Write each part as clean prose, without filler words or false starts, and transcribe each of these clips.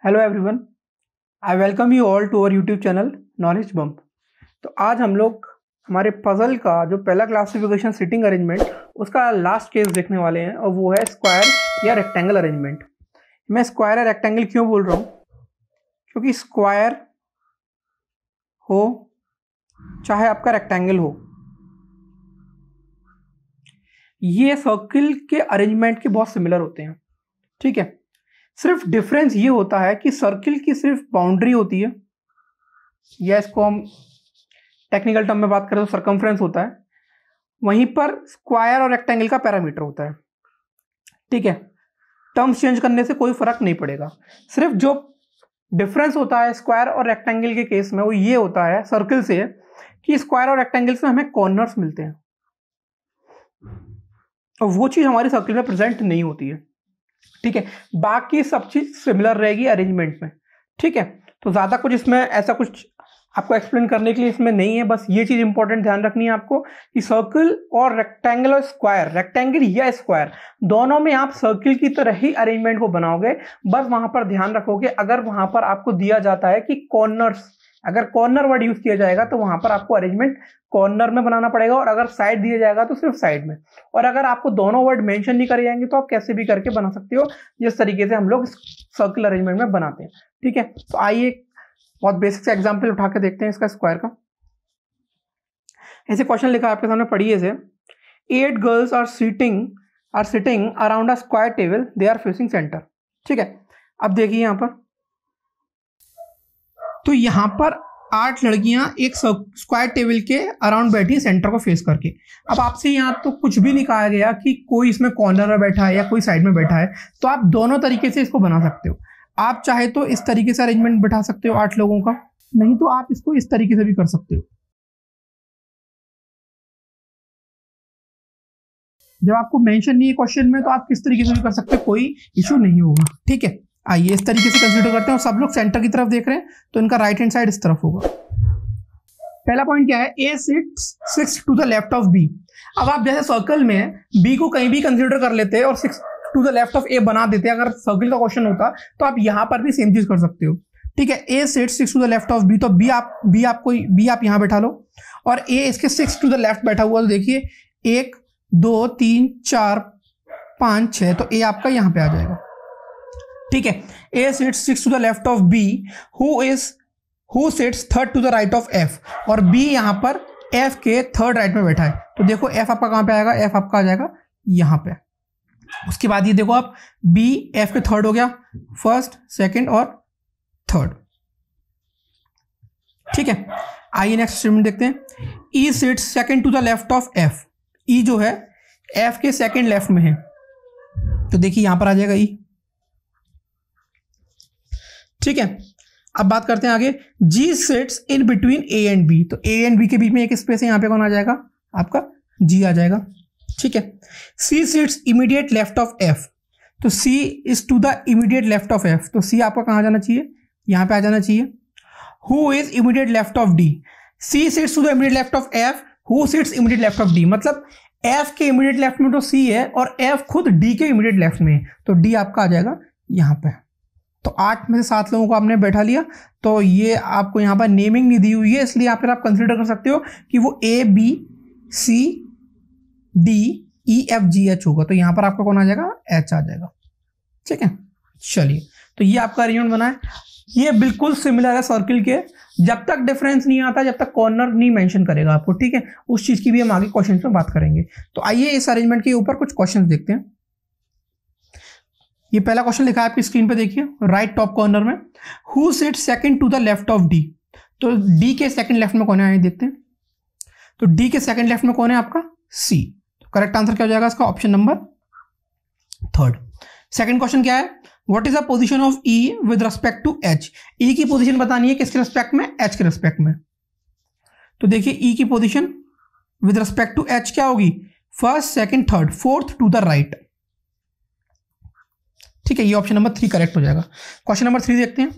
Hello everyone, I welcome you all to our YouTube channel knowledge bump. तो आज हम लोग हमारे पजल का जो पहला क्लासिफिकेशन सिटिंग अरेंजमेंट उसका लास्ट केस देखने वाले हैं और वो है स्क्वायर या रेक्टेंगल अरेंजमेंट। मैं स्क्वायर या रेक्टेंगल क्यों बोल रहा हूँ? क्योंकि स्क्वायर हो चाहे आपका रेक्टेंगल हो, ये सर्किल के अरेंजमेंट के बहुत सिमिलर होते हैं। ठीक है, सिर्फ डिफरेंस ये होता है कि सर्किल की सिर्फ बाउंड्री होती है, या इसको हम टेक्निकल टर्म में बात करें तो सर्कमफ्रेंस होता है। वहीं पर स्क्वायर और रेक्टेंगल का पैरामीटर होता है। ठीक है, टर्म्स चेंज करने से कोई फर्क नहीं पड़ेगा। सिर्फ जो डिफरेंस होता है स्क्वायर और रेक्टेंगल के केस में वो ये होता है सर्किल से कि स्क्वायर और रेक्टेंगल से हमें कॉर्नर्स मिलते हैं और वो चीज़ हमारी सर्किल में प्रेजेंट नहीं होती है। ठीक है, बाकी सब चीज सिमिलर रहेगी अरेंजमेंट में। ठीक है, तो ज्यादा कुछ इसमें ऐसा कुछ आपको एक्सप्लेन करने के लिए इसमें नहीं है। बस ये चीज इंपॉर्टेंट ध्यान रखनी है आपको कि सर्किल और रेक्टेंगल और स्क्वायर, रेक्टेंगल या स्क्वायर दोनों में आप सर्किल की तरह ही अरेंजमेंट को बनाओगे। बस वहां पर ध्यान रखोगे, अगर वहां पर आपको दिया जाता है कि कॉर्नर्स, अगर कॉर्नर वर्ड यूज किया जाएगा तो वहां पर आपको अरेंजमेंट कॉर्नर में बनाना पड़ेगा, और अगर साइड दिया जाएगा तो सिर्फ साइड में। और अगर आपको दोनों वर्ड मेंशन नहीं करे जाएंगे तो आप कैसे भी करके बना सकते हो, जिस तरीके से हम लोग सर्किल अरेंजमेंट में बनाते हैं। ठीक है, तो आइए बहुत बेसिक से एग्जांपल उठा के देखते हैं इसका स्क्वायर का। ऐसे क्वेश्चन लिखा है आपके सामने, पढ़िए इसे। 8 girls are sitting around a square table, they are facing centre. ठीक है, अब देखिए यहां पर, तो यहां पर 8 लड़कियां एक स्क्वायर टेबल के अराउंड बैठी है सेंटर को फेस करके। अब आपसे यहाँ तो कुछ भी नहीं कहा गया कि कोई इसमें कॉर्नर में बैठा है या कोई साइड में बैठा है, तो आप दोनों तरीके से इसको बना सकते हो। आप चाहे तो इस तरीके से अरेंजमेंट बैठा सकते हो 8 लोगों का, नहीं तो आप इसको इस तरीके से भी कर सकते हो। जब आपको मेंशन नहीं है क्वेश्चन में तो आप किस तरीके से भी कर सकते हो, कोई इशू नहीं होगा। ठीक है, आइए इस तरीके से कंसीडर करते हैं और सब लोग सेंटर की तरफ देख रहे हैं तो इनका राइट हैंड साइड इस तरफ होगा। पहला पॉइंट क्या है? A sits to the left of B. अब आप जैसे सर्कल में बी को कहीं भी कंसीडर कर लेते हैं और 6 टू द लेफ्ट ऑफ ए बना देते हैं, अगर सर्किल का क्वेश्चन होता तो आप यहां पर भी सेम चीज कर सकते हो। ठीक है, A sits 6 to the left of B, तो बी आप यहां बैठा लो और ए इसके 6 टू द लेफ्ट बैठा हुआ, तो देखिए 1 2 3 4 5 6, तो ए आपका यहां पे आ जाएगा। ठीक है, A sits 6 to the left of B, who sits third to the right of F, और B यहां पर F के थर्ड राइट में बैठा है। तो देखो F आपका कहां पे आएगा? F आपका आ जाएगा यहां पे। उसके बाद ये देखो आप, B F के थर्ड हो गया, फर्स्ट सेकंड और थर्ड। ठीक है, आइए नेक्स्ट स्टेटमेंट देखते हैं। E sits second to the left of F, E जो है F के सेकंड लेफ्ट में है, तो देखिए यहां पर आ जाएगा E। ठीक है, अब बात करते हैं आगे। G sits in between A and B, तो A and B के बीच में एक स्पेस है, यहां पे कौन आ जाएगा? आपका G आ जाएगा। ठीक है, C sits immediate left of F, तो C is to the immediate left of F, तो C आपका कहां जाना चाहिए? यहां पे आ जाना चाहिए। Who is immediate left of D? C sits to the immediate left of F, who sits immediate left of D, मतलब F के immediate left में तो C है और F खुद D के immediate left में है, तो D आपका आ जाएगा यहां पे। तो 8 में से 7 लोगों को आपने बैठा लिया, तो ये आपको यहाँ पर नेमिंग नहीं दी हुई है, इसलिए यहाँ पर आप कंसीडर कर सकते हो कि वो A B C D E F G H होगा, तो यहाँ पर आपका कौन आ जाएगा? H आ जाएगा। ठीक है, चलिए, तो ये आपका अरेंजमेंट बना है। ये बिल्कुल सिमिलर है सर्किल के, जब तक डिफरेंस नहीं आता, जब तक कॉर्नर नहीं मेंशन करेगा आपको। ठीक है, उस चीज की भी हम आगे क्वेश्चन में बात करेंगे। तो आइए इस अरेंजमेंट के ऊपर कुछ क्वेश्चन देखते हैं। ये पहला क्वेश्चन लिखा है आपकी स्क्रीन पे, देखिए राइट टॉप कॉर्नर में। Who sits second to the left of D, तो डी के सेकंड लेफ्ट में कौन है, देखते हैं। तो डी के सेकंड लेफ्ट में कौन है? आपका सी। तो करेक्ट आंसर क्या हो जाएगा इसका? Option number 3। सेकंड क्वेश्चन क्या है? What is the position of E with respect to H. E की पोजीशन बतानी है किसके रिस्पेक्ट में? एच के रिस्पेक्ट में। तो देखिए ई की position with respect to H क्या होगी? First second third, fourth to the right. ठीक है, ये ऑप्शन नंबर 3 करेक्ट हो जाएगा। क्वेश्चन नंबर 3 देखते हैं।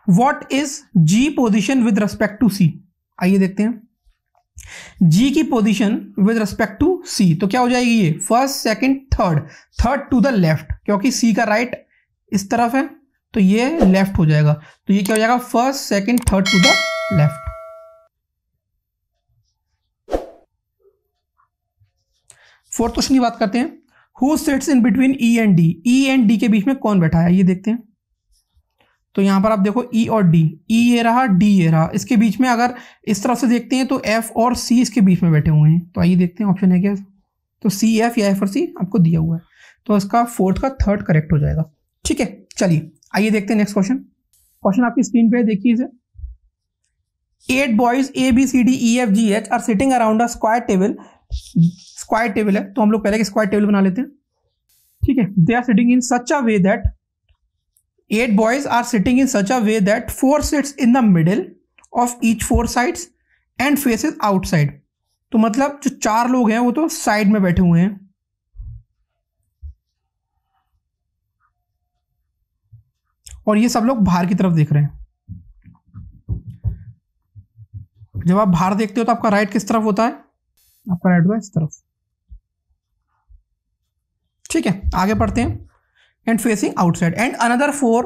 What is G position with respect to C. आइए देखते हैं जी की position with respect to C, तो क्या हो जाएगी? ये first second third, third to the left, क्योंकि सी का राइट इस तरफ है तो ये लेफ्ट हो जाएगा, तो ये क्या हो जाएगा, first second third to the left. Fourth question की बात करते हैं, who sits in between E and D, E and D के बीच में कौन बैठा है, ये देखते हैं। तो यहां पर आप देखो ई और डी, ई ये रहा, डी ये रहा, इसके बीच में अगर इस तरफ से देखते हैं तो एफ और सी इसके बीच में बैठे हुए हैं। तो आइए देखते हैं ऑप्शन है क्या, तो सी एफ या एफ और सी आपको दिया हुआ है, तो इसका फोर्थ का थर्ड करेक्ट हो जाएगा। ठीक है, चलिए आइए देखते हैं नेक्स्ट क्वेश्चन। क्वेश्चन आपकी स्क्रीन पे देखिए इसे, 8 boys A B C D E F G H are sitting around a square table, square table है तो हम लोग पहले स्क्वायर टेबल बना लेते हैं। ठीक है, they are sitting in such a way that 8 boys are sitting in such a way that 4 sits in the middle of each 4 sides and faces outside। तो मतलब जो 4 लोग हैं वो तो साइड में बैठे हुए हैं, और ये सब लोग बाहर की तरफ देख रहे हैं। जब आप बाहर देखते हो तो आपका राइट किस तरफ होता है, आपका राइट होता है इस तरफ। ठीक है, आगे पढ़ते हैं, and facing outside and another 4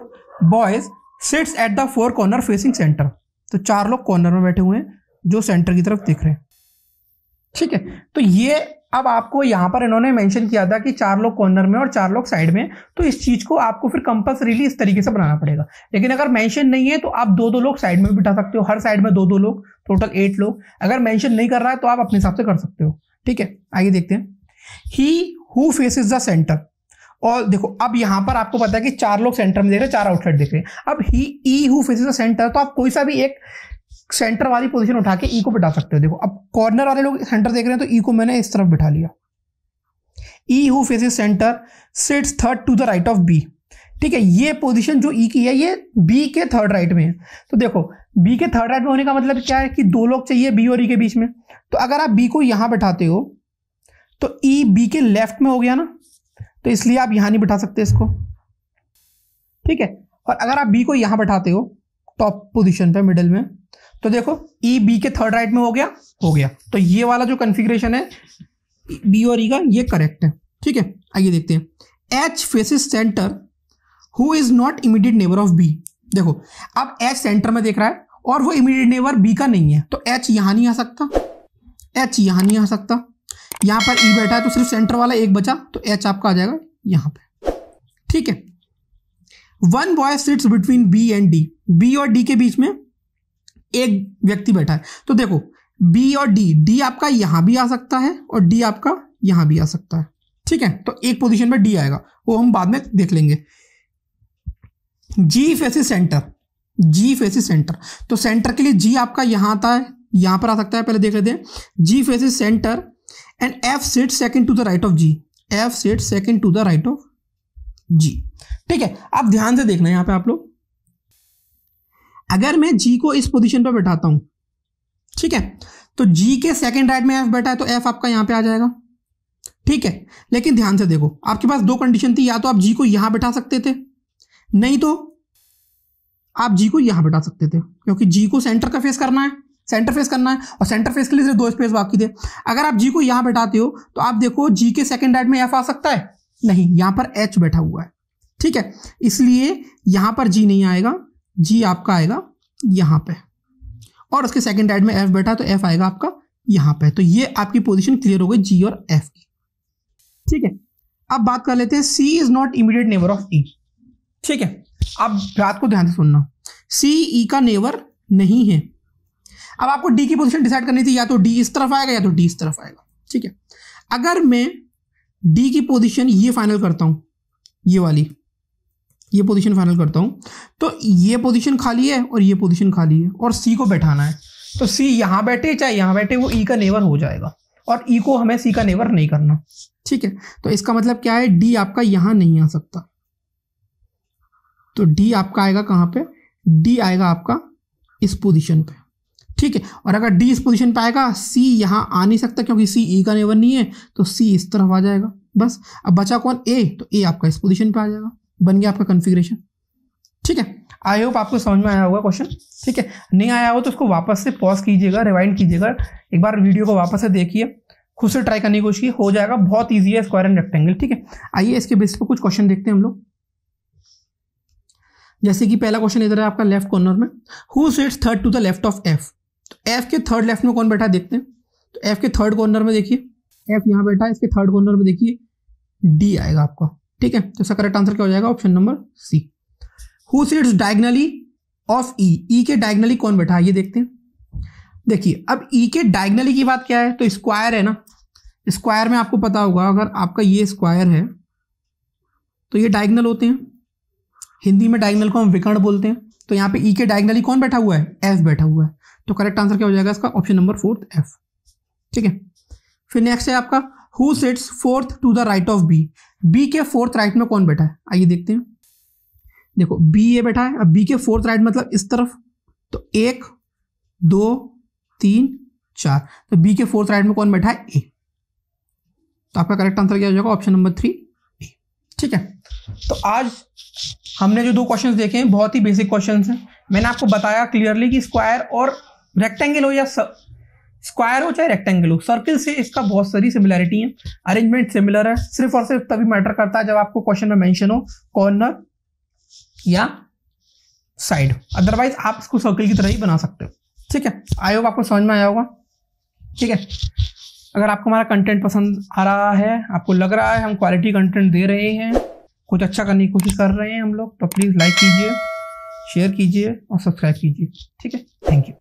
boys sits at the 4 corner facing center। तो 4 लोग कॉर्नर में बैठे हुए हैं जो सेंटर की तरफ देख रहे हैं। ठीक है, तो ये अब आपको यहां पर इन्होंने मेंशन किया था कि 4 लोग कॉर्नर में और 4 लोग साइड में, तो इस चीज को आपको फिर कंपल्सरीली इस तरीके से बनाना पड़ेगा। लेकिन अगर मेंशन नहीं है तो आप 2-2 लोग साइड में भी बिठा सकते हो, हर साइड में 2-2 लोग, टोटल 8 लोग। अगर मेंशन नहीं कर रहा है तो आप अपने हिसाब से कर सकते हो। ठीक है, आइए देखते हैं, he who faces the centre, और देखो अब यहां पर आपको पता है कि 4 लोग सेंटर में देख रहे हैं, 4 आउटसाइड देख रहे हैं। अब ही E who faces the centre, तो आप कोई सा भी एक सेंटर वाली पोजीशन उठा के ई को बिठा सकते हो। देखो अब कॉर्नर वाले लोग सेंटर देख रहे हैं तो ई को मैंने इस तरफ बिठा लिया। E who faces centre sits third to the right of B. ठीक है, ये पोजीशन जो ई की है ये बी के थर्ड राइट में है। तो देखो बी के थर्ड राइट में होने का मतलब क्या है कि 2 लोग चाहिए बी और ई के बीच में। तो अगर आप बी को यहां बैठाते हो तो ई बी के लेफ्ट में हो गया ना, तो इसलिए आप यहां नहीं बिठा सकते इसको। ठीक है, और अगर आप बी को यहां बैठाते हो टॉप पोजीशन पे मिडिल में, तो देखो ई बी के थर्ड राइट में हो गया। तो ये वाला जो कॉन्फ़िगरेशन है बी और ई का, ये करेक्ट है। ठीक है, आइए देखते हैं, H faces centre who is not immediate neighbour of B. देखो अब एच सेंटर में देख रहा है और वो इमीडिएट नेबर बी का नहीं है, तो एच यहां नहीं आ सकता, एच यहां नहीं आ सकता। यहां पर ई बैठा है तो सिर्फ सेंटर वाला एक बचा, तो एच आपका आ जाएगा यहां पे। ठीक है, 1 boy sits between B and D, B और डी के बीच में एक व्यक्ति बैठा है। तो देखो बी और डी, डी आपका यहां भी आ सकता है और डी आपका यहां भी आ सकता है। ठीक है, तो एक पोजीशन पे डी आएगा, वो हम बाद में देख लेंगे। जी फेसिस सेंटर, जी फेसिस सेंटर, तो सेंटर के लिए जी आपका यहां आता है, यहां पर आ सकता है, पहले देख लेते हैं। G faces centre and F sit second to the right of G, F sit second to the right of G. ठीक है, आप ध्यान से देखना यहां पे आप लोग, अगर मैं जी को इस पोजीशन पे बैठाता हूं, ठीक है, तो जी के सेकंड राइट में एफ बैठा है तो एफ आपका यहां पे आ जाएगा। ठीक है, लेकिन ध्यान से देखो, आपके पास 2 कंडीशन थी, या तो आप जी को यहां बैठा सकते थे, नहीं तो आप जी को यहां बैठा सकते थे, क्योंकि जी को सेंटर का फेस करना है, सेंटर फेस करना है, और सेंटर फेस के लिए सिर्फ 2 स्पेस बाकी थे। अगर आप जी को यहां बैठाते हो तो आप देखो जी के सेकंड राइट में एफ आ सकता है, नहीं, यहां पर एच बैठा हुआ है। ठीक है, इसलिए यहां पर जी नहीं आएगा, जी आपका आएगा यहां पे, और उसके सेकंड राइट में एफ बैठा तो एफ आएगा आपका यहां पे। तो ये आपकी पोजीशन क्लियर हो गई जी और एफ की। ठीक है, अब बात कर लेते हैं C is not immediate neighbour of E. ठीक है, अब बात को ध्यान से सुनना, सी ई का नेबर नहीं है। अब आपको डी की पोजीशन डिसाइड करनी थी, या तो डी इस तरफ आएगा या तो डी इस तरफ आएगा। ठीक है, अगर मैं डी की पोजीशन ये फाइनल करता हूं, ये वाली ये पोजीशन फाइनल करता हूं, तो ये पोजीशन खाली है और ये पोजीशन खाली है, और सी को बैठाना है, तो सी यहां बैठे चाहे यहां बैठे, वो ई का नेबर हो जाएगा, और ई को हमें सी का नेबर नहीं करना। ठीक है, तो इसका मतलब क्या है, डी आपका यहां नहीं आ सकता, तो डी आपका आएगा कहां पे, डी आएगा आपका इस पोजीशन पे। ठीक है, और अगर डी इस पोजीशन पे आएगा, सी यहां आ नहीं सकता क्योंकि सी ई का नेबर नहीं है, तो सी इस तरफ आ जाएगा। बस अब बचा कौन, ए, तो ए आपका इस पोजीशन पे आ जाएगा, बन गया आपका कॉन्फ़िगरेशन। ठीक है, आई होप आपको समझ में आया होगा क्वेश्चन। ठीक है, नहीं आया हो तो उसको वापस से पॉज कीजिएगा, रिवाइंड कीजिएगा, एक बार वीडियो को वापस से देखिए, खुद से ट्राई करने की कोशिश हो जाएगा, बहुत ईजी है स्क्वायर एंड रेक्टेंगल। ठीक है, आइए इसके बेस पर कुछ क्वेश्चन देखते हैं हम लोग। जैसे कि पहला क्वेश्चन इधर है आपका लेफ्ट कॉर्नर में, who sits third to the left of F. तो एफ के थर्ड लेफ्ट में कौन बैठा है देखते हैं। तो एफ के थर्ड कॉर्नर में देखिए, एफ यहाँ बैठा है, इसके थर्ड कॉर्नर में देखिए डी आएगा आपका, ठीक है। तो इसका करेक्ट आंसर क्या हो जाएगा, option number C. Who sits diagonally of E, E के डायगनली कौन बैठा है ये देखते हैं। देखिए अब ई के डायगनली की बात क्या है, तो स्क्वायर है ना, स्क्वायर में आपको पता होगा अगर आपका ये स्क्वायर है तो ये डायगनल होते हैं, हिंदी में डायगनल को हम विकर्ण बोलते हैं। तो यहाँ पे ई के डायगनली कौन बैठा हुआ है, एफ बैठा हुआ है। तो करेक्ट आंसर क्या हो जाएगा इसका, ऑप्शन नंबर 4 एफ, ठीक है। फिर नेक्स्ट है आपका who sits fourth to the right of B, B के फोर्थ राइट में कौन बैठा है, आइए देखते हैं। देखो बी ये बैठा है, अब बी के फोर्थ राइट मतलब इस तरफ, तो 1 2 3 4, तो बी के फोर्थ राइट में कौन बैठा है, ए। तो आपका करेक्ट आंसर क्या हो जाएगा, ऑप्शन नंबर 3 ए, ठीक है। तो आज हमने जो 2 क्वेश्चंस देखे हैं बहुत ही बेसिक क्वेश्चंस हैं। मैंने आपको बताया क्लियरली कि स्क्वायर और रेक्टेंगल हो या स्क्वायर हो चाहे रेक्टेंगल हो, सर्किल से इसका बहुत सारी सिमिलैरिटी है, अरेंजमेंट सिमिलर है, सिर्फ और सिर्फ तभी मैटर करता है जब आपको क्वेश्चन में मेंशन हो कॉर्नर या साइड, अदरवाइज आप इसको सर्किल की तरह ही बना सकते हो, ठीक है। आई होप आपको समझ में आया होगा, ठीक है। अगर आपको हमारा कंटेंट पसंद आ रहा है, आपको लग रहा है हम क्वालिटी कंटेंट दे रहे हैं, कुछ अच्छा करने की कोशिश कर रहे हैं हम लोग, तो प्लीज़ लाइक कीजिए, शेयर कीजिए और सब्सक्राइब कीजिए, ठीक है। Thank you.